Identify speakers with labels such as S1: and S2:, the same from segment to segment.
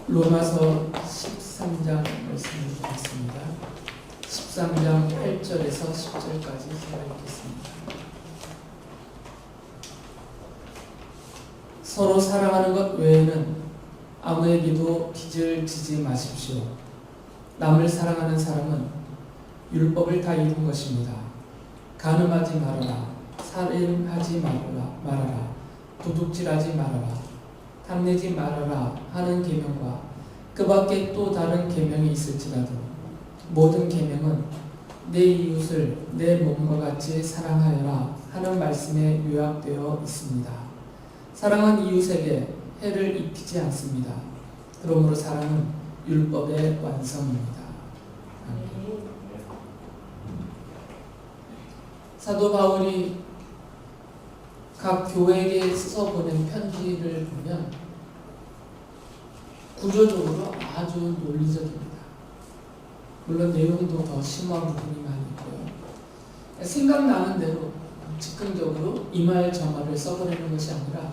S1: 로마서 13장 말씀을 보겠습니다. 13장 8절에서 10절까지 제가 읽겠습니다. 서로 사랑하는 것 외에는 아무에게도 빚을 지지 마십시오. 남을 사랑하는 사람은 율법을 다 이룬 것입니다. 간음하지 말아라, 살인하지 말아라, 도둑질하지 말아라, 탐내지 말아라 하는 계명과 그 밖에 또 다른 계명이 있을지라도 모든 계명은 내 이웃을 내 몸과 같이 사랑하여라 하는 말씀에 요약되어 있습니다. 사랑은 이웃에게 해를 입히지 않습니다. 그러므로 사랑은 율법의 완성입니다. 아멘. 사도 바울이 각 교회에게 써서 보낸 편지를 보면 구조적으로 아주 논리적입니다. 물론 내용도 더 심오한 부분이 많이 있고요. 생각나는 대로 즉흥적으로 이 말 저 말을 써버리는 것이 아니라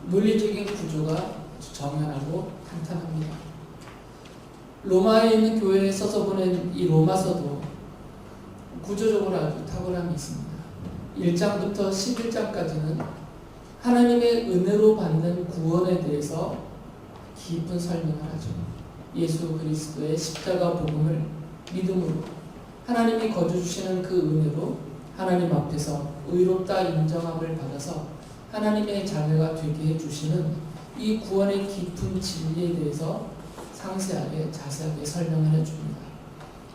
S1: 논리적인 구조가 아주 정연하고 탄탄합니다. 로마에 있는 교회에 써서 보낸 이 로마서도 구조적으로 아주 탁월함이 있습니다. 1장부터 11장까지는 하나님의 은혜로 받는 구원에 대해서 깊은 설명을 하죠. 예수 그리스도의 십자가 복음을 믿음으로 하나님이 거두주시는 그 은혜로 하나님 앞에서 의롭다 인정함을 받아서 하나님의 자녀가 되게 해주시는 이 구원의 깊은 진리에 대해서 상세하게 자세하게 설명을 해줍니다.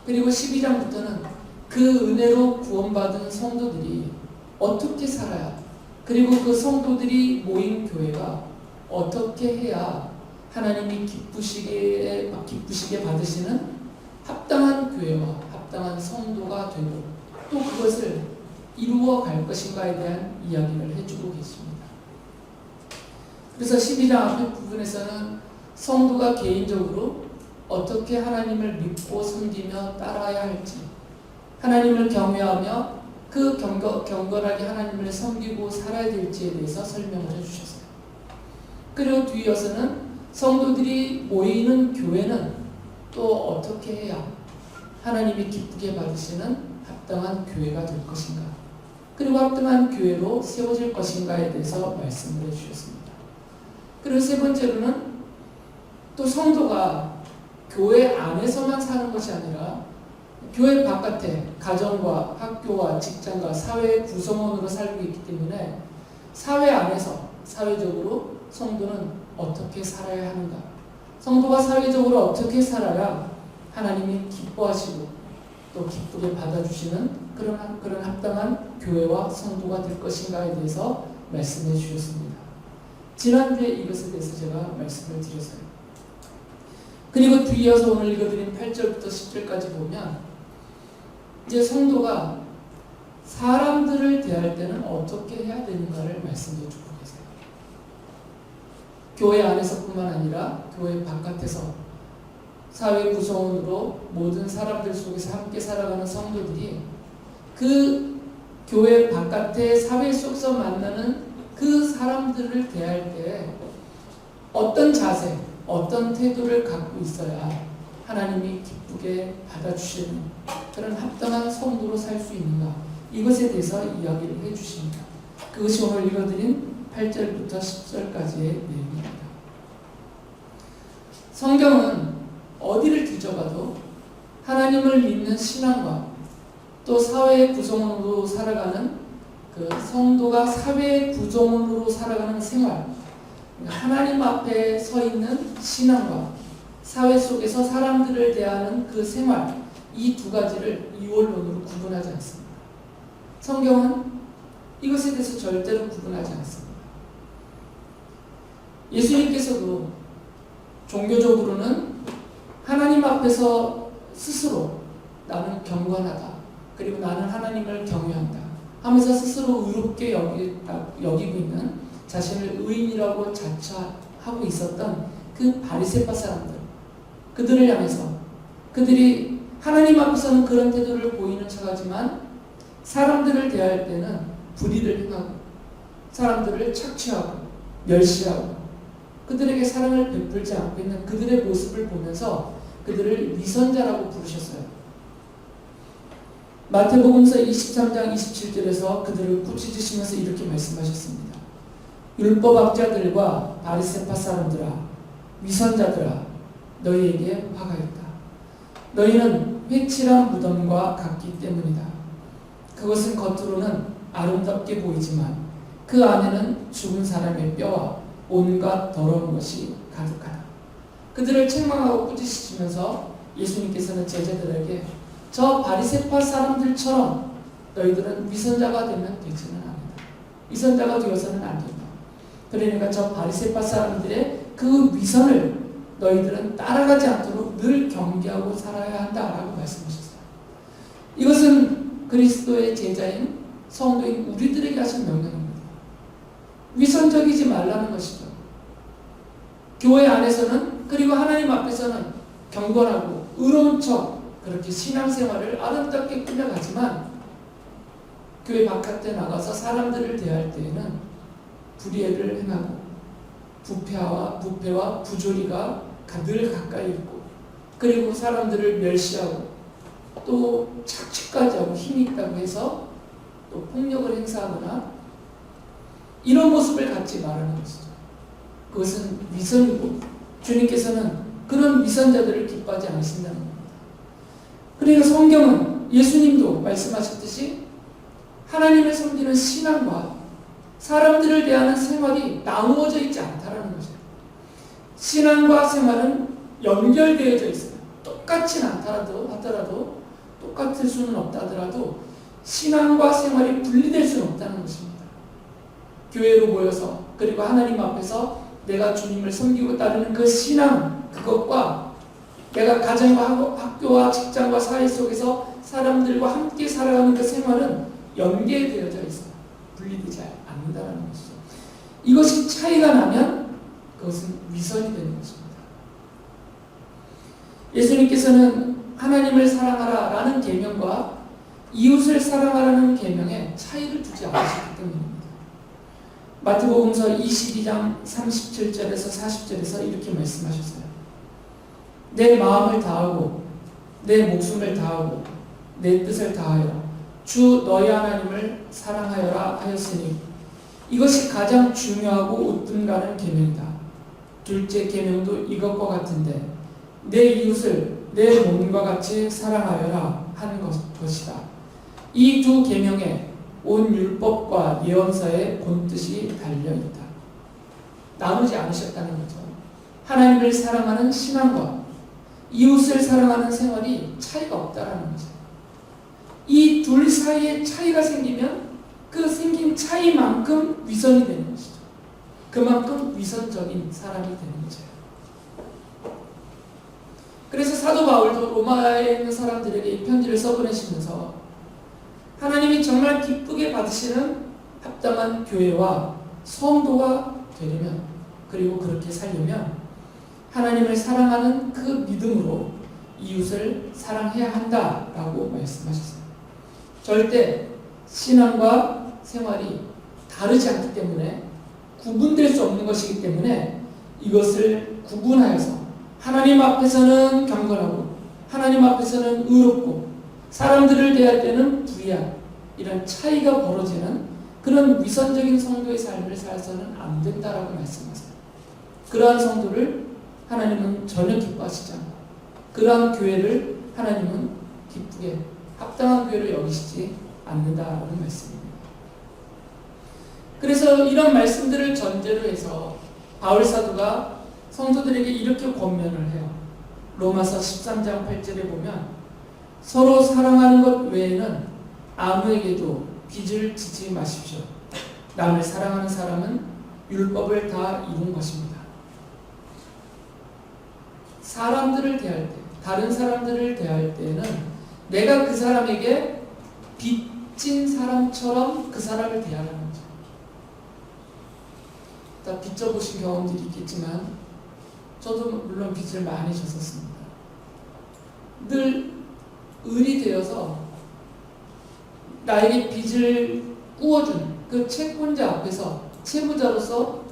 S1: 그리고 12장부터는 그 은혜로 구원받은 성도들이 어떻게 살아야, 그리고 그 성도들이 모인 교회가 어떻게 해야 하나님이 기쁘시게 받으시는 합당한 교회와 합당한 성도가 되고 또 그것을 이루어 갈 것인가에 대한 이야기를 해주고 계십니다. 그래서 12장 앞에 부분에서는 성도가 개인적으로 어떻게 하나님을 믿고 섬기며 따라야 할지, 하나님을 경외하며 그 경건하게 하나님을 섬기고 살아야 될지에 대해서 설명을 해주셨어요. 그리고 뒤이어서는 성도들이 모이는 교회는 또 어떻게 해야 하나님이 기쁘게 받으시는 합당한 교회가 될 것인가, 그리고 합당한 교회로 세워질 것인가에 대해서 말씀을 해주셨습니다. 그리고 세 번째로는 또 성도가 교회 안에서만 사는 것이 아니라 교회 바깥에 가정과 학교와 직장과 사회의 구성원으로 살고 있기 때문에 사회 안에서 사회적으로 성도는 어떻게 살아야 하는가, 성도가 사회적으로 어떻게 살아야 하나님이 기뻐하시고 또 기쁘게 받아주시는 그런 합당한 교회와 성도가 될 것인가에 대해서 말씀해 주셨습니다. 지난주에 이것에 대해서 제가 말씀을 드렸어요. 그리고 뒤이어서 오늘 읽어드린 8절부터 10절까지 보면 이제 성도가 사람들을 대할 때는 어떻게 해야 되는가를 말씀해 주고 계세요. 교회 안에서뿐만 아니라 교회 바깥에서 사회 구성원으로 모든 사람들 속에서 함께 살아가는 성도들이 그 교회 바깥의 사회 속에서 만나는 그 사람들을 대할 때 어떤 자세, 어떤 태도를 갖고 있어야 하나님이 기쁘게 받아주시는 그런 합당한 성도로 살 수 있는가, 이것에 대해서 이야기를 해주십니다. 그것이 오늘 읽어드린 8절부터 10절까지의 내용입니다. 성경은 어디를 뒤져봐도 하나님을 믿는 신앙과 또 사회의 구성원으로 살아가는 그 성도가 사회의 구성원으로 살아가는 생활, 하나님 앞에 서 있는 신앙과 사회 속에서 사람들을 대하는 그 생활, 이 두 가지를 이원론으로 구분하지 않습니다. 성경은 이것에 대해서 절대로 구분하지 않습니다. 예수님께서도 종교적으로는 하나님 앞에서 스스로 나는 경건하다, 그리고 나는 하나님을 경외한다 하면서 스스로 의롭게 여기고 있는 자신을 의인이라고 자처하고 있었던 그 바리새파 사람들, 그들을 향해서 그들이 하나님 앞에서는 그런 태도를 보이는 척하지만 사람들을 대할 때는 불의를 행하고 사람들을 착취하고 멸시하고 그들에게 사랑을 베풀지 않고 있는 그들의 모습을 보면서 그들을 위선자라고 부르셨어요. 마태복음서 23장 27절에서 그들을 꾸짖으시면서 이렇게 말씀하셨습니다. 율법학자들과 바리새파 사람들아, 위선자들아, 너희에게 화가 있다. 너희는 회칠한 무덤과 같기 때문이다. 그것은 겉으로는 아름답게 보이지만 그 안에는 죽은 사람의 뼈와 온갖 더러운 것이 가득하다. 그들을 책망하고 꾸짖으시면서 예수님께서는 제자들에게 저 바리새파 사람들처럼 너희들은 위선자가 되면 되지는 않는다. 위선자가 되어서는 안 된다. 그러니까 저 바리새파 사람들의 그 위선을 너희들은 따라가지 않도록 늘 경계하고 살아야 한다라고 말씀하셨어요. 이것은 그리스도의 제자인 성도인 우리들에게 하신 명령입니다. 위선적이지 말라는 것이죠. 교회 안에서는 그리고 하나님 앞에서는 경건하고 의로운 척 그렇게 신앙생활을 아름답게 꾸며가지만 교회 바깥에 나가서 사람들을 대할 때에는 불의를 행하고 부패와 부조리가 늘 가까이 있고 그리고 사람들을 멸시하고 또 착취까지 하고 힘이 있다고 해서 또 폭력을 행사하거나 이런 모습을 갖지 말라는 것이죠. 그것은 위선이고 주님께서는 그런 위선자들을 기뻐하지 않으신다는 겁니다. 그러니까 성경은 예수님도 말씀하셨듯이 하나님을 섬기는 신앙과 사람들을 대하는 생활이 나누어져 있지 않다라는 거죠. 신앙과 생활은 연결되어져 있어요. 똑같진 하더라도 똑같을 수는 없다 하더라도 신앙과 생활이 분리될 수는 없다는 것입니다. 교회로 모여서 그리고 하나님 앞에서 내가 주님을 섬기고 따르는 그 신앙 그것과 내가 가정과 학교와 직장과 사회 속에서 사람들과 함께 살아가는 그 생활은 연계되어져 있어요. 분리되지 않는다는 것이죠. 이것이 차이가 나면 그것은 위선이 되는 것입니다. 예수님께서는 하나님을 사랑하라 라는 계명과 이웃을 사랑하라는 계명에 차이를 두지 않으셨기 때문입니다. 마태복음서 22장 37절에서 40절에서 이렇게 말씀하셨어요. 내 마음을 다하고 내 목숨을 다하고 내 뜻을 다하여 주 너희 하나님을 사랑하여라 하였으니 이것이 가장 중요하고 우등가는 계명이다. 둘째 계명도 이것과 같은데 내 이웃을 내 몸과 같이 사랑하여라 하는 것이다. 이 두 계명에 온 율법과 예언서의 본뜻이 달려있다. 나누지 않으셨다는 거죠. 하나님을 사랑하는 신앙과 이웃을 사랑하는 생활이 차이가 없다라는 거죠. 이 둘 사이에 차이가 생기면 그 생긴 차이만큼 위선이 되는 것이죠. 그만큼 위선적인 사람이 되는 거죠. 그래서 사도 바울도 로마에 있는 사람들에게 이 편지를 써보내시면서 하나님이 정말 기쁘게 받으시는 합당한 교회와 성도가 되려면 그리고 그렇게 살려면 하나님을 사랑하는 그 믿음으로 이웃을 사랑해야 한다라고 말씀하셨어요. 절대 신앙과 생활이 다르지 않기 때문에 구분될 수 없는 것이기 때문에 이것을 구분하여서 하나님 앞에서는 경건하고 하나님 앞에서는 의롭고 사람들을 대할 때는 불의한 이런 차이가 벌어지는 그런 위선적인 성도의 삶을 살아서는 안 된다라고 말씀하세요. 그러한 성도를 하나님은 전혀 기뻐하시지 않고 그러한 교회를 하나님은 기쁘게 합당한 교회로 여기시지 않는다라는 말씀입니다. 그래서 이런 말씀들을 전제로 해서 바울 사도가 성도들에게 이렇게 권면을 해요. 로마서 13장 8절에 보면 서로 사랑하는 것 외에는 아무에게도 빚을 지지 마십시오. 남을 사랑하는 사람은 율법을 다 이룬 것입니다. 사람들을 대할 때, 다른 사람들을 대할 때는 내가 그 사람에게 빚진 사람처럼 그 사람을 대하라는 거죠. 다 빚져보신 경험들이 있겠지만 저도 물론 빚을 많이 졌었습니다. 늘 을이 되어서 나에게 빚을 꾸어준 그 채권자 앞에서 채무자로서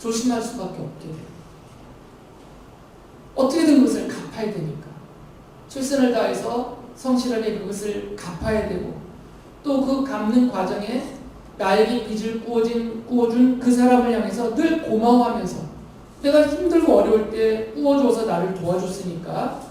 S1: 조심할 수밖에 없게 돼요. 어떻게든 그것을 갚아야 되니까. 최선을 다해서 성실하게 그것을 갚아야 되고, 또 그 갚는 과정에 나에게 빚을 꾸어준 그 사람을 향해서 늘 고마워하면서, 내가 힘들고 어려울 때 꾸어줘서 나를 도와줬으니까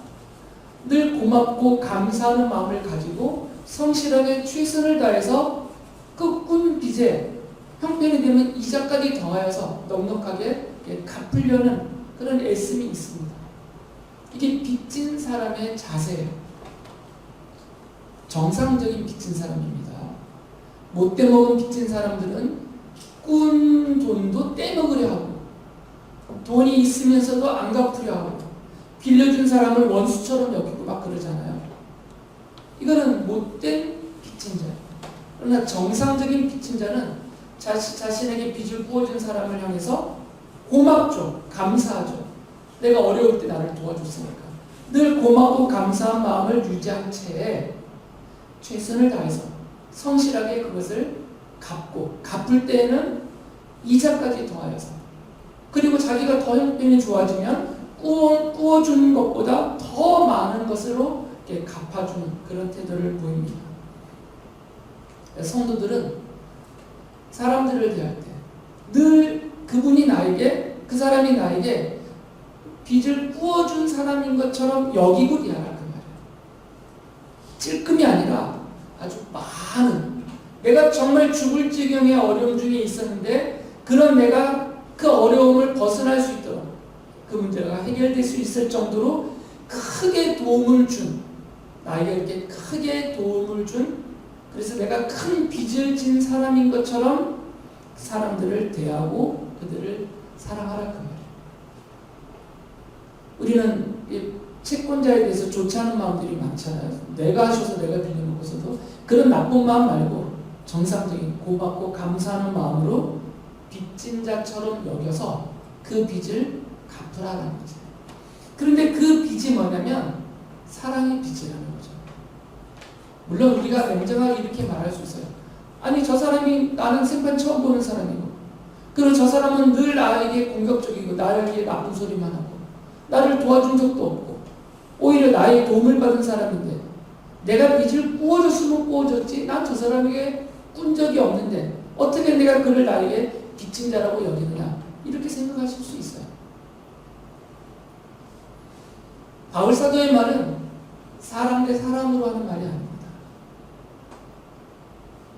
S1: 늘 고맙고 감사하는 마음을 가지고 성실하게 최선을 다해서 그 꾼 빚에 형편이 되면 이자까지 더하여서 넉넉하게 갚으려는 그런 애씀이 있습니다. 이게 빚진 사람의 자세예요. 정상적인 빚진 사람입니다. 못돼 먹은 빚진 사람들은 꾼 돈도 떼먹으려 하고, 돈이 있으면서도 안 갚으려 하고, 빌려준 사람을 원수처럼 여기고 막 그러잖아요. 이거는 못된 빚진 자예요. 그러나 정상적인 빚진 자는 자신에게 빚을 부어준 사람을 향해서 고맙죠. 감사하죠. 내가 어려울 때 나를 도와줬으니까. 늘 고맙고 감사한 마음을 유지한 채 최선을 다해서 성실하게 그것을 갚고, 갚을 때에는 이자까지 더하여서, 그리고 자기가 더 형편이 좋아지면 꾸어주는 것보다 더 많은 것으로 이렇게 갚아주는 그런 태도를 보입니다. 성도들은 사람들을 대할 때 늘 그 사람이 나에게 빚을 꾸어준 사람인 것처럼 여기고 대하라 그 말이에요. 찔끔이 아니라 아주 많은, 내가 정말 죽을 지경의 어려움 중에 있었는데 그런 내가 그 어려움을 벗어날 수 있도록, 그 문제가 해결될 수 있을 정도로 크게 도움을 준, 나에게 이렇게 크게 도움을 준, 그래서 내가 큰 빚을 진 사람인 것처럼 사람들을 대하고 그들을 사랑하라 그 말이에요. 우리는 채권자에 대해서 좋지 않은 마음들이 많잖아요. 내가 하셔서 내가 빌려놓고서도 그런 나쁜 마음 말고 정상적인 고맙고 감사하는 마음으로 빚진 자처럼 여겨서 그 빚을 갚으라는 거죠. 그런데 그 빚이 뭐냐면 사랑의 빚이라는 거죠. 물론 우리가 냉정하게 이렇게 말할 수 있어요. 아니, 저 사람이 나는 생판 처음 보는 사람이고, 그리고 저 사람은 늘 나에게 공격적이고 나에게 나쁜 소리만 하고 나를 도와준 적도 없고 오히려 나의 도움을 받은 사람인데 내가 빚을 꾸어줬으면 꾸어줬지, 난 저 사람에게 꾼 적이 없는데 어떻게 내가 그를 나에게 빚진 자라고 여기느냐, 이렇게 생각하실 수 있어요. 바울 사도의 말은 사람 대 사람으로 하는 말이 아닙니다.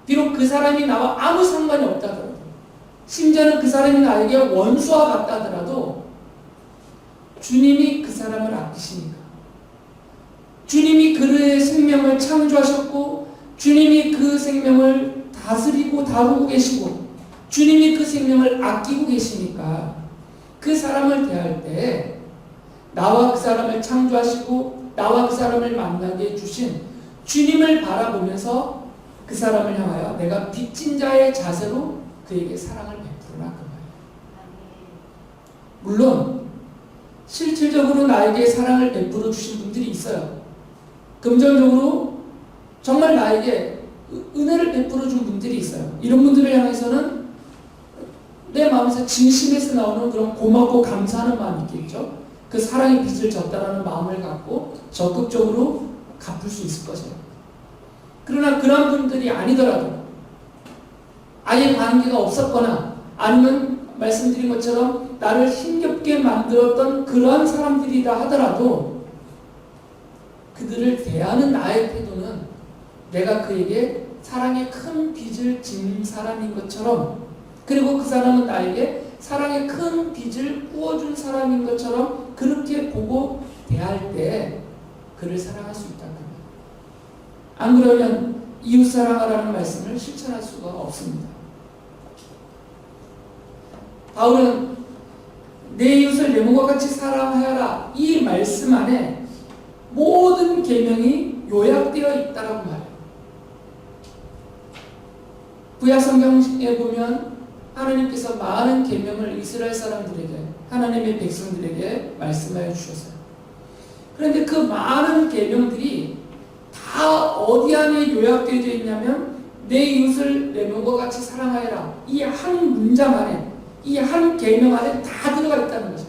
S1: 비록 그 사람이 나와 아무 상관이 없다 하더라도, 심지어는 그 사람이 나에게 원수와 같다 하더라도 주님이 그 사람을 아끼시니까, 주님이 그의 생명을 창조하셨고 주님이 그 생명을 다스리고 다루고 계시고 주님이 그 생명을 아끼고 계시니까 그 사람을 대할 때 나와 그 사람을 창조하시고 나와 그 사람을 만나게 해주신 주님을 바라보면서 그 사람을 향하여 내가 빚진 자의 자세로 그에게 사랑을 베풀으라 그 말이에요. 물론 실질적으로 나에게 사랑을 베풀어 주신 분들이 있어요. 금전적으로 정말 나에게 은혜를 베풀어 준 분들이 있어요. 이런 분들을 향해서는 내 마음에서 진심에서 나오는 그런 고맙고 감사하는 마음이 있겠죠. 그 사랑의 빚을 졌다라는 마음을 갖고 적극적으로 갚을 수 있을 것이에요. 그러나 그런 분들이 아니더라도, 아예 관계가 없었거나 아니면 말씀드린 것처럼 나를 힘겹게 만들었던 그런 사람들이다 하더라도 그들을 대하는 나의 태도는 내가 그에게 사랑의 큰 빚을 진 사람인 것처럼, 그리고 그 사람은 나에게 사랑의 큰 빚을 꾸어준 사람인 것처럼 그렇게 보고 대할 때 그를 사랑할 수 있다. 안 그러면 이웃사랑하라는 말씀을 실천할 수가 없습니다. 바울은 내 이웃을 내 몸과 같이 사랑하여라, 이 말씀 안에 모든 계명이 요약되어 있다라고 말해요. 구약 성경에 보면 하나님께서 많은 계명을 이스라엘 사람들에게, 하나님의 백성들에게 말씀하여 주셨어요. 그런데 그 많은 계명들이 다 어디 안에 요약되어 있냐면 내 이웃을 내 몸과 같이 사랑하여라, 이 한 문장 안에 이 한 계명 안에 다 들어가 있다는 거죠.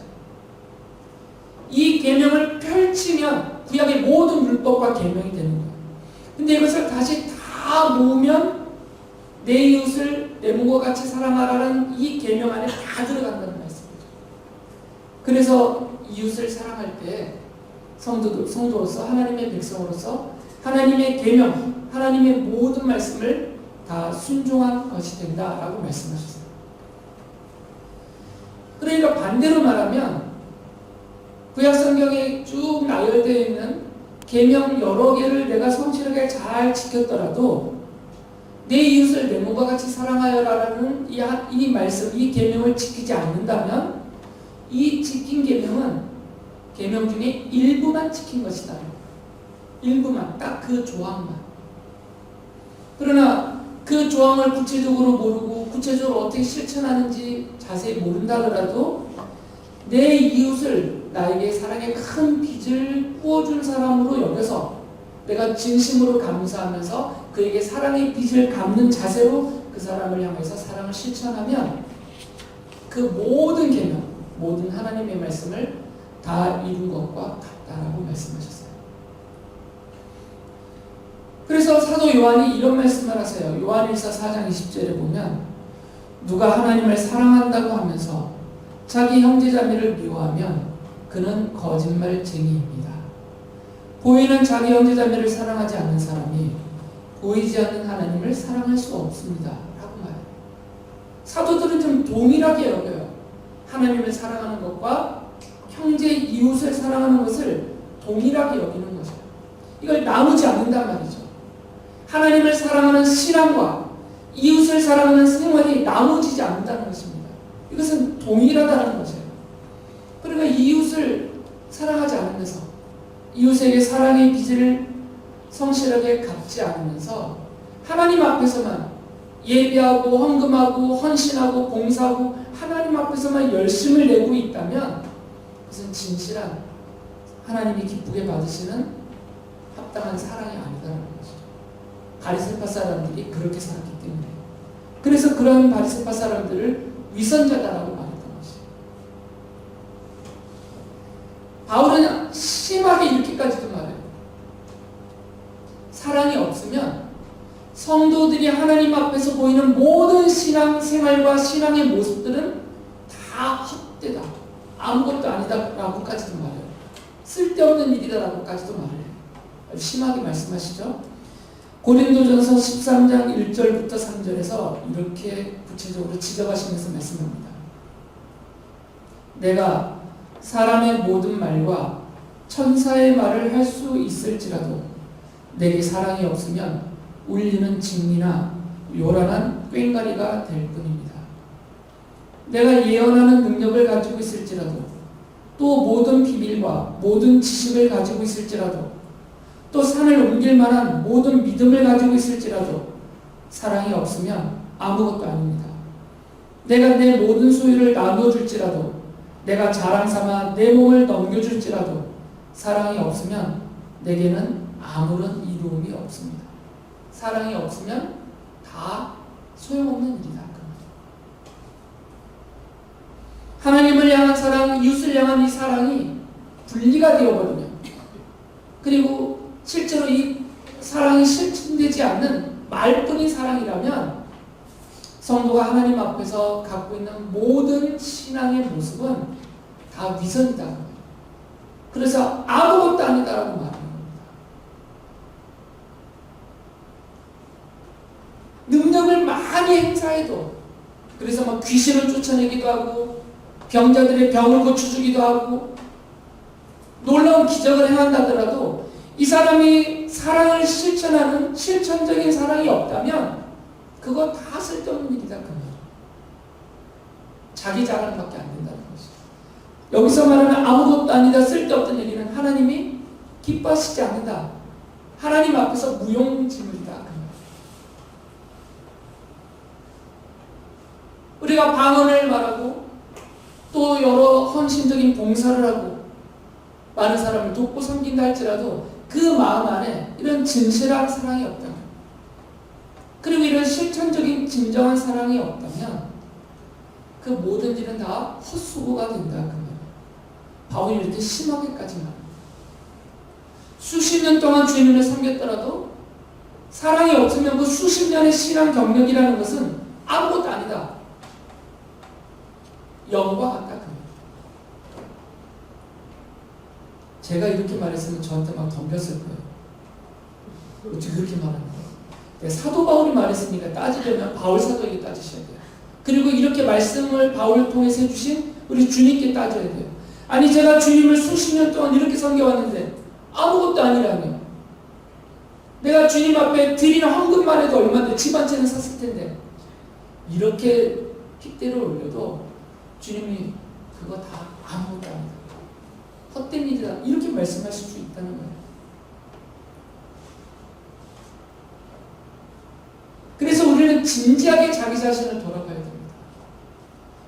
S1: 이 계명을 펼치면 구약의 모든 율법과 계명이 되는 거예요. 근데 이것을 다시 다 모으면 내 이웃을 내 몸과 같이 사랑하라는 이 계명 안에 다 들어간다는 말씀이죠. 그래서 이웃을 사랑할 때 성도로서 하나님의 백성으로서 하나님의 계명, 하나님의 모든 말씀을 다 순종한 것이 된다라고 말씀하셨어요. 그러니까 반대로 말하면 구약 성경에 쭉 나열되어 있는 계명 여러 개를 내가 성실하게 잘 지켰더라도 내 이웃을 내 몸과 같이 사랑하여라라는 이 말씀, 이 계명을 지키지 않는다면 이 지킨 계명은 계명 중에 일부만 지킨 것이다. 일부만, 딱 그 조항만. 그러나 그 조항을 구체적으로 모르고 구체적으로 어떻게 실천하는지 자세히 모른다 하더라도 내 이웃을 나에게 사랑의 큰 빚을 부어준 사람으로 여겨서 내가 진심으로 감사하면서 그에게 사랑의 빚을 갚는 자세로 그 사람을 향해서 사랑을 실천하면 그 모든 계명, 모든 하나님의 말씀을 다 이룬 것과 같다라고 말씀하셨어요. 그래서 사도 요한이 이런 말씀을 하세요. 요한일서 4장 20절에 보면 누가 하나님을 사랑한다고 하면서 자기 형제자매를 미워하면 그는 거짓말쟁이입니다. 보이는 자기 형제자매를 사랑하지 않는 사람이 보이지 않는 하나님을 사랑할 수 없습니다. 라고 말해요. 사도들은 좀 동일하게 여겨요. 하나님을 사랑하는 것과 형제 이웃을 사랑하는 것을 동일하게 여기는 거죠. 이걸 나누지 않는단 말이죠. 하나님을 사랑하는 신앙과 이웃을 사랑하는 생활이 나누어지지 않는다는 것입니다. 이것은 동일하다는 거죠. 그러니까 이웃을 사랑하지 않으면서 이웃에게 사랑의 빚을 성실하게 갚지 않으면서 하나님 앞에서만 예배하고 헌금하고 헌신하고 봉사하고 하나님 앞에서만 열심을 내고 있다면 그것은 진실한 하나님이 기쁘게 받으시는 합당한 사랑이 아니다라는 거죠. 바리새파 사람들이 그렇게 살았기 때문에 그래서 그런 바리새파 사람들을 위선자다라고 말했던 것이죠. 바울은 심하게 이렇게까지도 말해요. 사랑이 없으면 성도들이 하나님 앞에서 보이는 모든 신앙 생활과 신앙의 모습들은 다 헛되다. 아무것도 아니다라고까지도 말해요. 쓸데없는 일이다라고까지도 말해요. 심하게 말씀하시죠. 고린도전서 13장 1절부터 3절에서 이렇게 구체적으로 지적하시면서 말씀합니다. 내가 사람의 모든 말과 천사의 말을 할 수 있을지라도 내게 사랑이 없으면 울리는 징이나 요란한 꽹과리가 될 뿐입니다. 내가 예언하는 능력을 가지고 있을지라도 또 모든 비밀과 모든 지식을 가지고 있을지라도 또 산을 옮길 만한 모든 믿음을 가지고 있을지라도 사랑이 없으면 아무것도 아닙니다. 내가 내 모든 소유를 나누어 줄지라도 내가 자랑 삼아 내 몸을 넘겨줄지라도 사랑이 없으면 내게는 아무런 이로움이 없습니다. 사랑이 없으면 다 소용없는 일이다. 하나님을 향한 사랑, 이웃을 향한 이 사랑이 분리가 되어버리면 그리고 실제로 이 사랑이 실천되지 않는 말뿐인 사랑이라면 성도가 하나님 앞에서 갖고 있는 모든 신앙의 모습은 다 위선이다. 그래서 아무것도 아니다라고 말하는 겁니다. 능력을 많이 행사해도 그래서 막 귀신을 쫓아내기도 하고 병자들의 병을 고쳐주기도 하고 놀라운 기적을 행한다더라도 이 사람이 사랑을 실천하는 실천적인 사랑이 없다면 그거 다 쓸데없는 일이다. 그 말. 자기 자랑밖에 안 된다는 거죠. 여기서 말하는 아무것도 아니다 쓸데없던 얘기는 하나님이 기뻐하시지 않는다. 하나님 앞에서 무용지물이다. 그 말. 우리가 방언을 말하고 또 여러 헌신적인 봉사를 하고 많은 사람을 돕고 섬긴다 할지라도 그 마음 안에 이런 진실한 사랑이 없다면 그리고 이런 실천적인 진정한 사랑이 없다면 그 모든 일은 다 헛수고가 된다. 그 말. 바울이 이렇게 심하게까지 말. 수십 년 동안 주님을 섬겼더라도 사랑이 없으면 그 수십 년의 신앙 경력이라는 것은 아무것도 아니다. 영과 같다. 그 말. 제가 이렇게 말했으면 저한테 막 덤볐을 거예요. 어떻게 그렇게 말하는 거예요? 사도 바울이 말했으니까 따지려면 바울 사도에게 따지셔야 돼요. 그리고 이렇게 말씀을 바울을 통해서 해주신 우리 주님께 따져야 돼요. 아니 제가 주님을 수십 년 동안 이렇게 섬겨왔는데 아무것도 아니라며. 내가 주님 앞에 드리는 헌금만 해도 얼마인데 집 한 채는 샀을 텐데 이렇게 핏대를 올려도 주님이 그거 다 아무것도 아니다. 헛된 일이다. 이렇게 말씀하실 수 있다는 거예요. 그래서 우리는 진지하게 자기 자신을 돌아봐야 됩니다.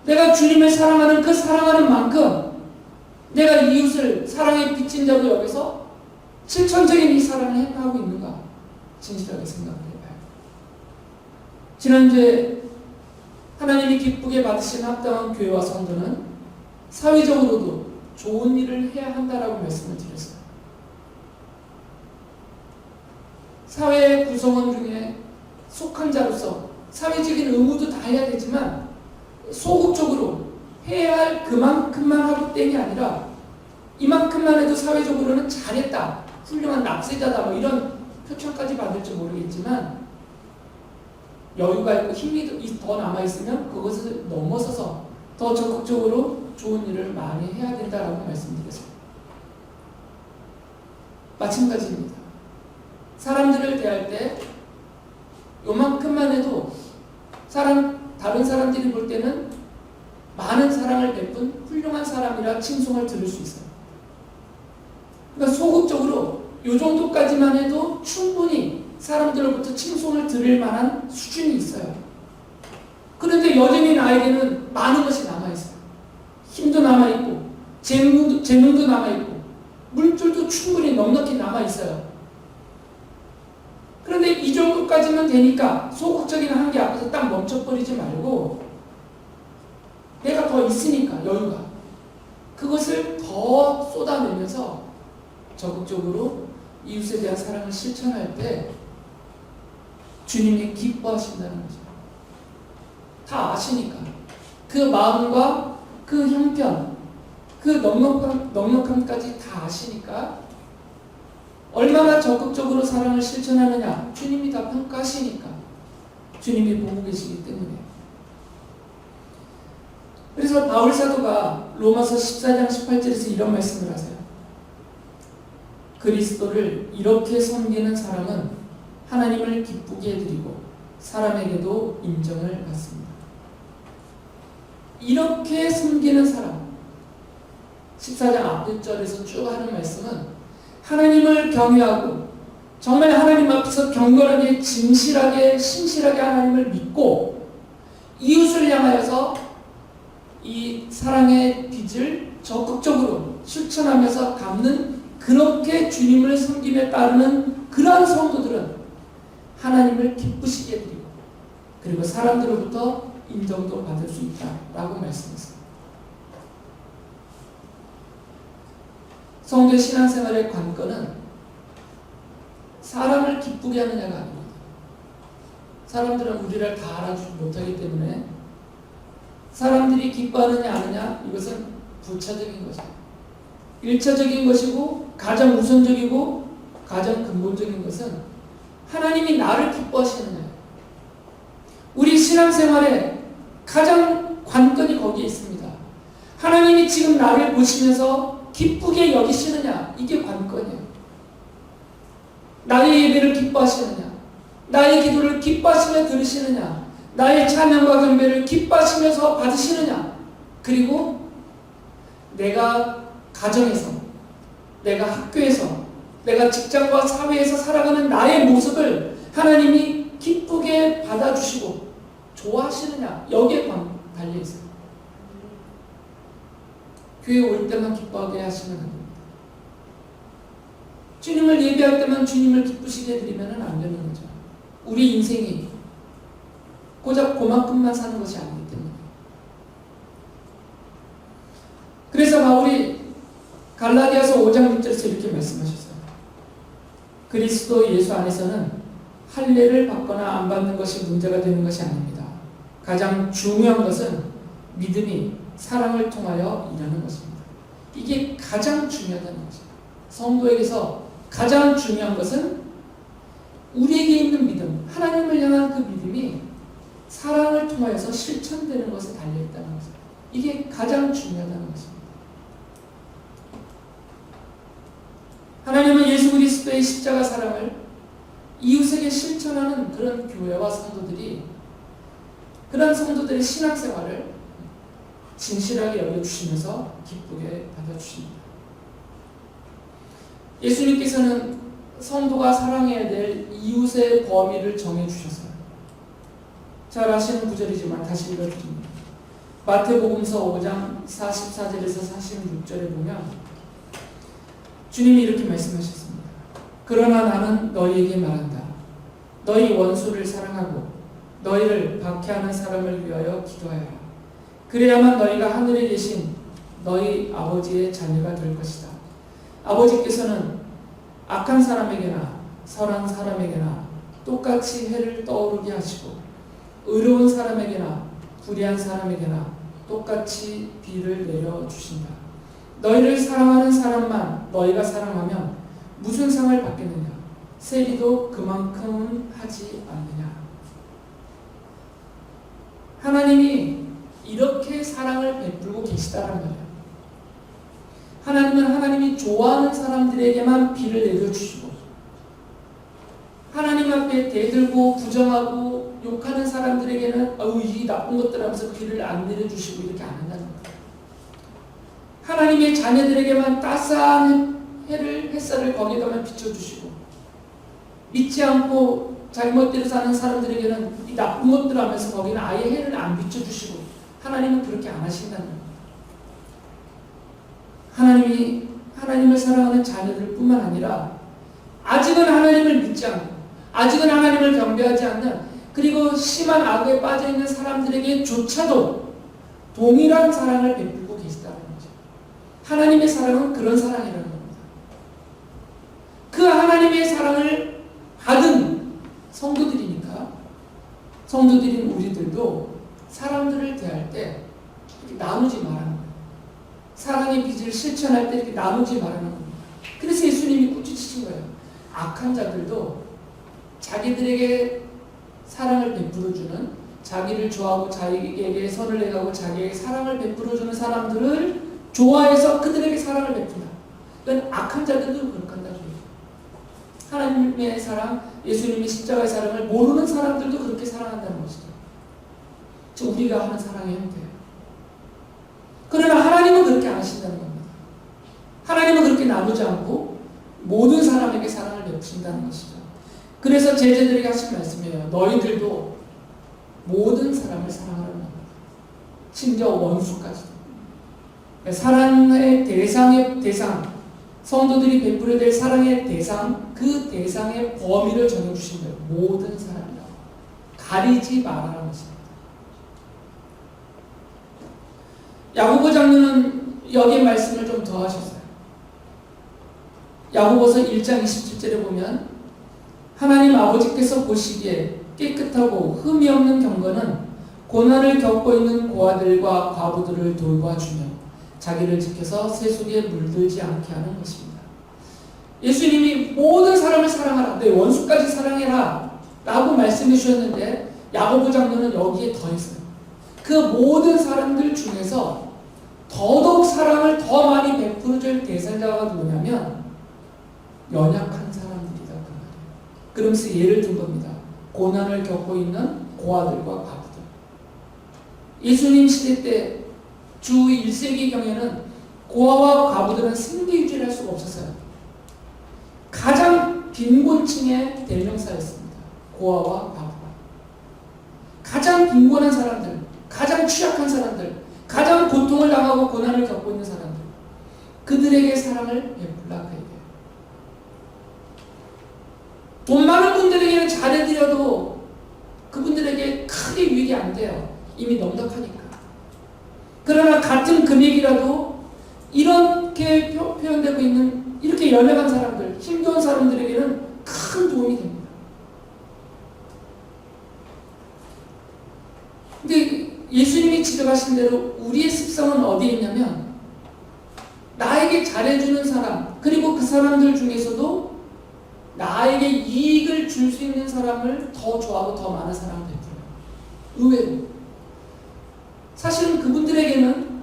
S1: 내가 주님을 사랑하는 그 사랑하는 만큼 내가 이웃을 사랑의 빚진 자로 여기서 실천적인 이 사랑을 행하고 있는가 진실하게 생각을 해봐요. 지난주에 하나님이 기쁘게 받으신 합당한 교회와 성도는 사회적으로도 좋은 일을 해야 한다라고 말씀을 드렸어요. 사회의 구성원 중에 속한 자로서 사회적인 의무도 다 해야 되지만 소극적으로 해야 할 그만큼만 하고 땡이 아니라 이만큼만 해도 사회적으로는 잘했다, 훌륭한 납세자다 뭐 이런 표창까지 받을지 모르겠지만 여유가 있고 힘이 더 남아있으면 그것을 넘어서서 더 적극적으로 좋은 일을 많이 해야 된다라고 말씀드렸어요. 마찬가지입니다. 사람들을 대할 때 요만큼만 해도 다른 사람들이 볼 때는 많은 사랑을 베푼 훌륭한 사람이라 칭송을 들을 수 있어요. 그러니까 소극적으로 요 정도까지만 해도 충분히 사람들로부터 칭송을 들을 만한 수준이 있어요. 그런데 여전히 나에게는 많은 것이 남아있어요. 힘도 남아있고 재능도 남아있고 물질도 충분히 넉넉히 남아있어요. 그런데 이 정도까지만 되니까 소극적인 한계 앞에서 딱 멈춰버리지 말고 내가 더 있으니까 여유가 그것을 더 쏟아내면서 적극적으로 이웃에 대한 사랑을 실천할 때 주님이 기뻐하신다는 거죠. 다 아시니까 그 마음과 그 형편 그 넉넉함까지 다 아시니까 얼마나 적극적으로 사랑을 실천하느냐 주님이 다 평가하시니까 주님이 보고 계시기 때문에. 그래서 바울 사도가 로마서 14장 18절에서 이런 말씀을 하세요. 그리스도를 이렇게 섬기는 사람은 하나님을 기쁘게 해드리고 사람에게도 인정을 받습니다. 이렇게 섬기는 사람 14장 앞절에서 쭉 하는 말씀은 하나님을 경외하고 정말 하나님 앞에서 경건하게 진실하게 신실하게 하나님을 믿고 이웃을 향하여서 이 사랑의 빚을 적극적으로 실천하면서 갚는 그렇게 주님을 섬김에 따르는 그러한 성도들은 하나님을 기쁘시게 해드리고 그리고 사람들로부터 인정도 받을 수 있다라고 말씀했습니다. 성도의 신앙생활의 관건은 사람을 기쁘게 하느냐가 아닙니다. 사람들은 우리를 다 알아주지 못하기 때문에 사람들이 기뻐하느냐 아느냐 이것은 부차적인 것이고 1차적인 것이고 가장 우선적이고 가장 근본적인 것은 하나님이 나를 기뻐하시느냐. 우리 신앙생활에 가장 관건이 거기에 있습니다. 하나님이 지금 나를 보시면서 기쁘게 여기시느냐 이게 관건이에요. 나의 예배를 기뻐하시느냐 나의 기도를 기뻐하시며 들으시느냐 나의 찬양과 경배를 기뻐하시면서 받으시느냐 그리고 내가 가정에서 내가 학교에서 내가 직장과 사회에서 살아가는 나의 모습을 하나님이 기쁘게 받아주시고 좋아하시느냐 여기에 달려있어요. 교회 올 때만 기뻐하게 하시면 안 됩니다. 주님을 예배할 때만 주님을 기쁘시게 해드리면 안 되는 거죠. 우리 인생이 고작 그만큼만 사는 것이 아니기 때문에 그래서 바울이 갈라디아서 5장 6절에서 이렇게 말씀하셨어요. 그리스도 예수 안에서는 할례를 받거나 안 받는 것이 문제가 되는 것이 아닙니다. 가장 중요한 것은 믿음이 사랑을 통하여 일하는 것입니다. 이게 가장 중요하다는 거죠. 성도에게서 가장 중요한 것은 우리에게 있는 믿음, 하나님을 향한 그 믿음이 사랑을 통하여서 실천되는 것에 달려있다는 거죠. 이게 가장 중요하다는 것입니다. 하나님은 예수 그리스도의 십자가 사랑을 이웃에게 실천하는 그런 교회와 성도들이, 그런 성도들의 신앙생활을 진실하게 여겨주시면서 기쁘게 받아주십니다. 예수님께서는 성도가 사랑해야 될 이웃의 범위를 정해주셨어요. 잘 아시는 구절이지만 다시 읽어드립니다. 마태복음서 5장 44절에서 46절에 보면 주님이 이렇게 말씀하셨습니다. 그러나 나는 너희에게 말한다. 너희 원수를 사랑하고 너희를 박해하는 사람을 위하여 기도하여라. 그래야만 너희가 하늘에 계신 너희 아버지의 자녀가 될 것이다. 아버지께서는 악한 사람에게나 선한 사람에게나 똑같이 해를 떠오르게 하시고 의로운 사람에게나 불의한 사람에게나 똑같이 비를 내려주신다. 너희를 사랑하는 사람만 너희가 사랑하면 무슨 상을 받겠느냐? 세리도 그만큼 하지 않느냐? 하나님이 이렇게 사랑을 베풀고 계시다는 거예요. 하나님은 하나님이 좋아하는 사람들에게만 비를 내려주시고 하나님 앞에 대들고 부정하고 욕하는 사람들에게는 이 나쁜 것들 하면서 비를 안 내려주시고 이렇게 안 한다는 거예요. 하나님의 자녀들에게만 따스한 햇살을 거기다만 비춰주시고 믿지 않고 잘못대로 사는 사람들에게는 이 나쁜 것들 하면서 거기는 아예 해를 안 비춰주시고 하나님은 그렇게 안 하신다는 거예요. 하나님이 하나님을 사랑하는 자녀들 뿐만 아니라 아직은 하나님을 믿지 않고 아직은 하나님을 경배하지 않는 그리고 심한 악에 빠져있는 사람들에게조차도 동일한 사랑을 베풀고 계시다는 거죠. 하나님의 사랑은 그런 사랑이라는 겁니다. 그 하나님의 사랑을 받은 성도들이니까 성도들인 우리들도 사람들을 대할 때 이렇게 나누지 말라는 거예요. 사랑의 빚을 실천할 때 이렇게 나누지 말라는 겁니다. 그래서 예수님이 꾸짖으신 거예요. 악한 자들도 자기들에게 사랑을 베풀어주는, 자기를 좋아하고 자기에게 선을 내가고 자기에게 사랑을 베풀어주는 사람들을 좋아해서 그들에게 사랑을 베푼다. 그러니까 악한 자들도 그렇게 한다는 거예요. 하나님의 사랑, 예수님의 십자가의 사랑을 모르는 사람들도 그렇게 사랑한다는 것이죠. 저 우리가 하는 사랑의 형태예요. 그러나 하나님은 그렇게 안 하신다는 겁니다. 하나님은 그렇게 나누지 않고 모든 사람에게 사랑을 베푸신다는 것이죠. 그래서 제자들에게 하신 말씀이에요. 너희들도 모든 사람을 사랑하라는 겁니다. 심지어 원수까지도. 사랑의 대상, 성도들이 베풀어야 될 사랑의 대상, 그 대상의 범위를 정해주신 거예요. 모든 사람이라고. 가리지 말라는 것입니다. 야고보 장로는 여기에 말씀을 좀 더 하셨어요. 야고보서 1장 27절에 보면 하나님 아버지께서 보시기에 깨끗하고 흠이 없는 경건은 고난을 겪고 있는 고아들과 과부들을 돌봐주며 자기를 지켜서 세속에 물들지 않게 하는 것입니다. 예수님이 모든 사람을 사랑하라, 내 원수까지 사랑해라 라고 말씀해 주셨는데 야고보 장로는 여기에 더했어요. 그 모든 사람들 중에서 더더욱 사랑을 더 많이 베풀어줄 대상자가 누구냐면 연약한 사람들이다 그 말이에요. 그러면서 예를 든 겁니다. 고난을 겪고 있는 고아들과 과부들. 예수님 시대 때 주 1세기경에는 고아와 과부들은 생계 유지를 할 수가 없었어요. 가장 빈곤층의 대명사였습니다. 고아와 과부가. 가장 빈곤한 사람들, 가장 취약한 사람들, 가장 고통을 당하고 고난을 겪고 있는 사람들, 그들에게 사랑을 베풀라 그 얘기예요. 돈 많은 분들에게는 잘해드려도 그분들에게 크게 유익이 안 돼요. 이미 넉넉하니까. 그러나 같은 금액이라도 이렇게 표현되고 있는 이렇게 연약한 사람들, 힘겨운 사람들에게는 큰 도움이 됩니다. 근데 예수님이 지적하신 대로 우리의 습성은 어디에 있냐면 나에게 잘해주는 사람, 그리고 그 사람들 중에서도 나에게 이익을 줄 수 있는 사람을 더 좋아하고 더 많은 사랑을 베풀어요. 의외로. 사실은 그분들에게는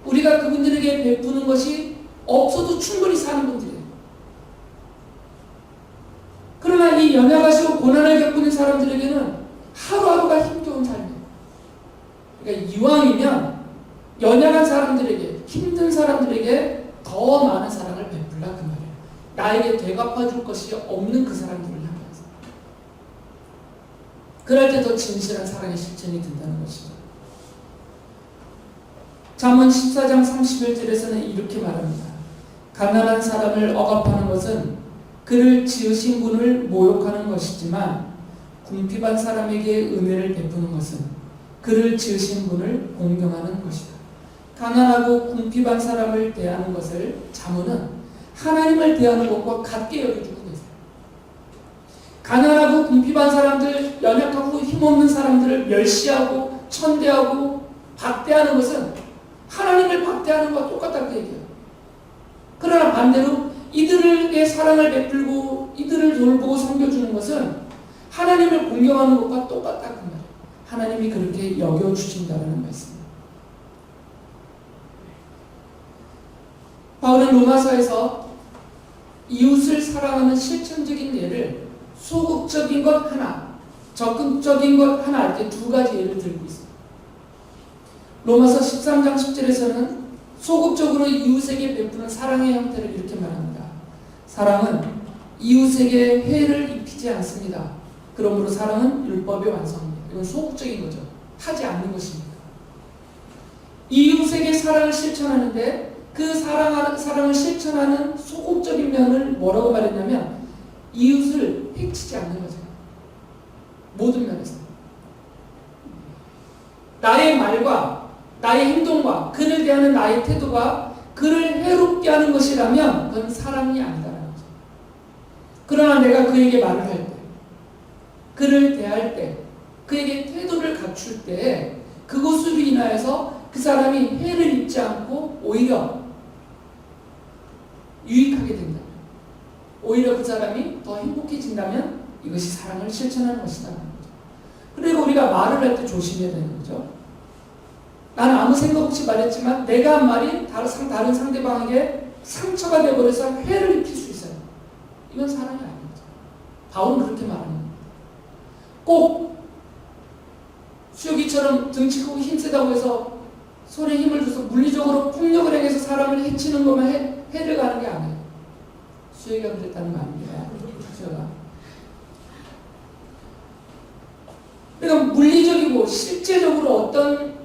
S1: 우리가 그분들에게 베푸는 것이 없어도 충분히 사는 분들이에요. 그러나 이 연약하시고 고난을 겪고 있는 사람들에게는 하루하루가 힘겨운 삶이에요. 그러니까 이왕이면 연약한 사람들에게, 힘든 사람들에게 더 많은 사랑을 베풀라 그 말이에요. 나에게 되갚아줄 것이 없는 그 사람들을 향해서. 그럴 때 더 진실한 사랑의 실천이 된다는 것이죠. 잠언 14장 31절에서는 이렇게 말합니다. 가난한 사람을 억압하는 것은 그를 지으신 분을 모욕하는 것이지만 궁핍한 사람에게 은혜를 베푸는 것은 그를 지으신 분을 공경하는 것이다. 가난하고 궁핍한 사람을 대하는 것을 잠언은 하나님을 대하는 것과 같게 여겨주고 계세요. 가난하고 궁핍한 사람들, 연약하고 힘없는 사람들을 멸시하고 천대하고 박대하는 것은 하나님을 박대하는 것과 똑같다고 얘기해요. 그러나 반대로 이들에게 사랑을 베풀고 이들을 돌보고 섬겨주는 것은 하나님을 공경하는 것과 똑같다고 말해요. 하나님이 그렇게 여겨주신다는 말씀입니다. 바울은 로마서에서 이웃을 사랑하는 실천적인 예를 소극적인 것 하나, 적극적인 것 하나 할 때 두 가지 예를 들고 있습니다. 로마서 13장 10절에서는 소극적으로 이웃에게 베푸는 사랑의 형태를 이렇게 말합니다. 사랑은 이웃에게 해를 입히지 않습니다. 그러므로 사랑은 율법의 완성입니다. 이건 소극적인 거죠. 하지 않는 것입니다. 이웃에게 사랑을 실천하는데 그 사랑을 실천하는 소극적인 면을 뭐라고 말했냐면 이웃을 해치지 않는 거죠. 모든 면에서. 나의 말과 나의 행동과 그를 대하는 나의 태도가 그를 해롭게 하는 것이라면 그건 사랑이 아니다라는 거죠. 그러나 내가 그에게 말을 할 때, 그를 대할 때, 그에게 태도를 갖출 때 그것으로 인하여서 그 사람이 해를 입지 않고 오히려 유익하게 된다. 오히려 그 사람이 더 행복해진다면 이것이 사랑을 실천하는 것이다. 그리고 우리가 말을 할 때 조심해야 되는 거죠. 나는 아무 생각 없이 말했지만 내가 한 말이 다른 상대방에게 상처가 되어버려서 해를 입힐 수 있어요. 이건 사랑이 아닙니다. 바울은 그렇게 말합니다. 꼭 수혁이처럼 등치 크고 힘세다고 해서 손에 힘을 줘서 물리적으로 폭력을 행해서 사람을 해치는 것만 해를 가는 게 아니에요. 수혁이가 그랬다는 거 아닙니다. 제가. 그러니까 물리적이고 실제적으로 어떤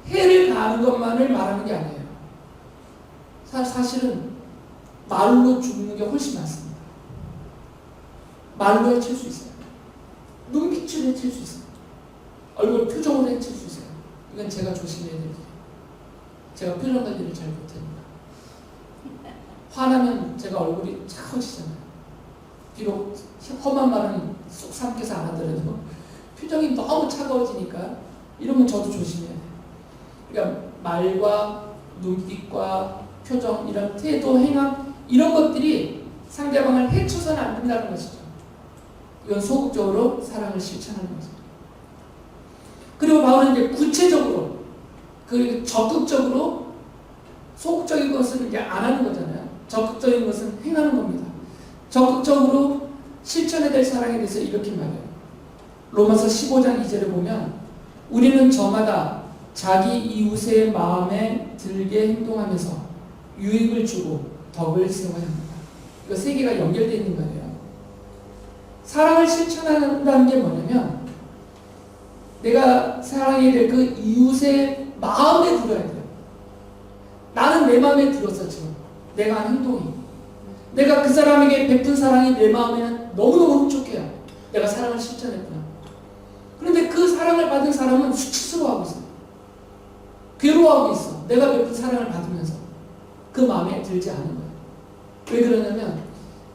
S1: 해를 가하는 것만을 말하는 게 아니에요. 사실은 말로 죽는 게 훨씬 많습니다. 말로 해칠 수 있어요. 눈빛으로 해칠 수 있어요. 얼굴 표정으로 해칠 수 있어요. 이건 제가 조심해야 됩니다. 제가 표정 관리를 잘 못합니다. 화나면 제가 얼굴이 차가워지잖아요. 비록 험한 말은 쏙 삼켜서 안 하더라도 표정이 너무 차가워지니까 이러면 저도 조심해야 돼요. 그러니까 말과 눈빛과 표정, 이런 태도, 행함 이런 것들이 상대방을 해쳐서는 안 된다는 것이죠. 이건 소극적으로 사랑을 실천하는 거죠. 그리고 바울은 이제 구체적으로 그리고 적극적으로 소극적인 것은 이제 안 하는 거잖아요. 적극적인 것은 행하는 겁니다. 적극적으로 실천해야 될 사랑에 대해서 이렇게 말해요. 로마서 15장 2절에 보면 우리는 저마다 자기 이웃의 마음에 들게 행동하면서 유익을 주고 덕을 세워야 합니다. 이거 세 개가 연결되어 있는 거예요. 사랑을 실천한다는 게 뭐냐면 내가 사랑해야 될 그 이웃의 마음에 들어야 돼요. 나는 내 마음에 들었어 지금. 내가 한 행동이. 내가 그 사람에게 베푼 사랑이 내 마음에는 너무너무 흡족해요. 내가 사랑을 실천했구나. 그런데 그 사랑을 받은 사람은 수치스러워하고 있어요. 괴로워하고 있어. 내가 베푼 사랑을 받으면서. 그 마음에 들지 않은 거예요. 왜 그러냐면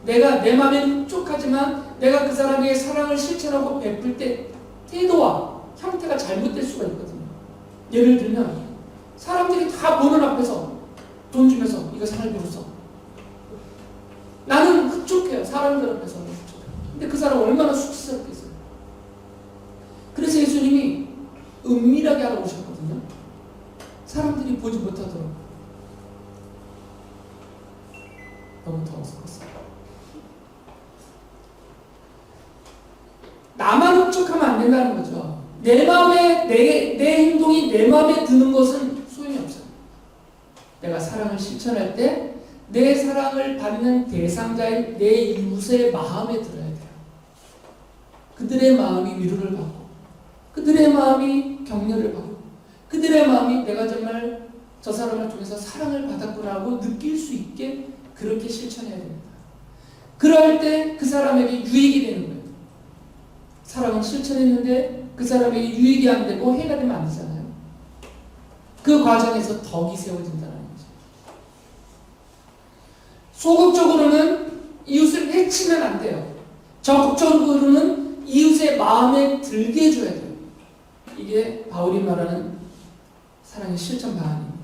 S1: 내가 내 마음에 흡족하지만 내가 그 사람에게 사랑을 실천하고 베풀 때 태도와 형태가 잘못될 수가 있거든요. 예를 들면 사람들이 다 보는 앞에서 돈 주면서 이거 상을 비로소 나는 흡족해요. 사람들 앞에서는 흡족해요. 근데 그 사람 얼마나 수치스럽겠어요. 그래서 예수님이 은밀하게 하러 오셨거든요. 사람들이 보지 못하도록. 너무 더워서 나만 흡족하면 안 된다는 거죠. 내 마음에 내 행동이 내 마음에 드는 것은 소용이 없어요. 내가 사랑을 실천할 때 내 사랑을 받는 대상자인 내 이웃의 마음에 들어야 돼요. 그들의 마음이 위로를 받고 그들의 마음이 격려를 받고 그들의 마음이 내가 정말 저 사람을 통해서 사랑을 받았구나 하고 느낄 수 있게 그렇게 실천해야 됩니다. 그럴 때 그 사람에게 유익이 되는 거예요. 사랑은 실천했는데 그 사람에게 유익이 안 되고 해가 되면 안 되잖아요. 그 과정에서 덕이 세워진다는 거죠. 소극적으로는 이웃을 해치면 안 돼요. 적극적으로는 이웃의 마음에 들게 해줘야 돼요. 이게 바울이 말하는 사랑의 실천 방안입니다.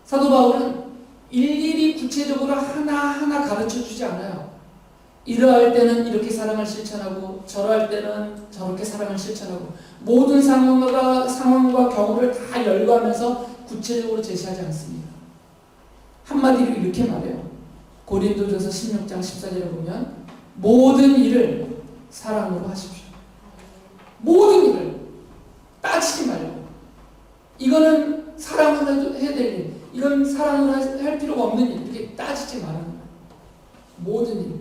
S1: 사도 바울은 일일이 구체적으로 하나하나 가르쳐주지 않아요. 이러할 때는 이렇게 사랑을 실천하고 저러할 때는 저렇게 사랑을 실천하고 모든 상황과 경우를 다 열거하면서 구체적으로 제시하지 않습니다. 한마디로 이렇게 말해요. 고린도전서 16장 14절에 보면 모든 일을 사랑으로 하십시오. 모든 일을 따지지 말고 이거는 사랑으로 해야 될 일, 이건 사랑으로 할 필요가 없는 일 이렇게 따지지 말라는 거예요. 모든 일.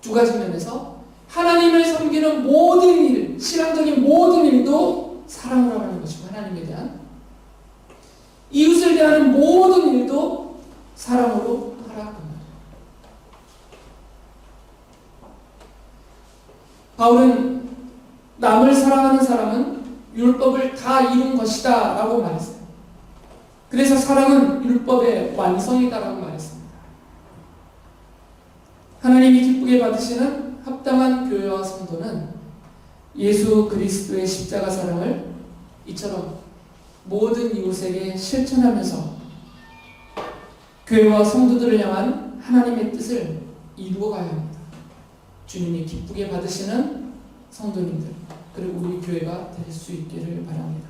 S1: 두 가지 면에서 하나님을 섬기는 모든 일, 신앙적인 모든 일도 사랑으로 하는 것이고 하나님에 대한 이웃을 대하는 모든 일도 사랑으로 하라고 합니다. 바울은 남을 사랑하는 사람은 율법을 다 이룬 것이다 라고 말했어요. 그래서 사랑은 율법의 완성이다 라고 말했습니다. 하나님이 기쁘게 받으시는 합당한 교회와 성도는 예수 그리스도의 십자가 사랑을 이처럼 모든 이웃에게 실천하면서 교회와 성도들을 향한 하나님의 뜻을 이루어가야 합니다. 주님이 기쁘게 받으시는 성도님들 그리고 우리 교회가 될 수 있기를 바랍니다.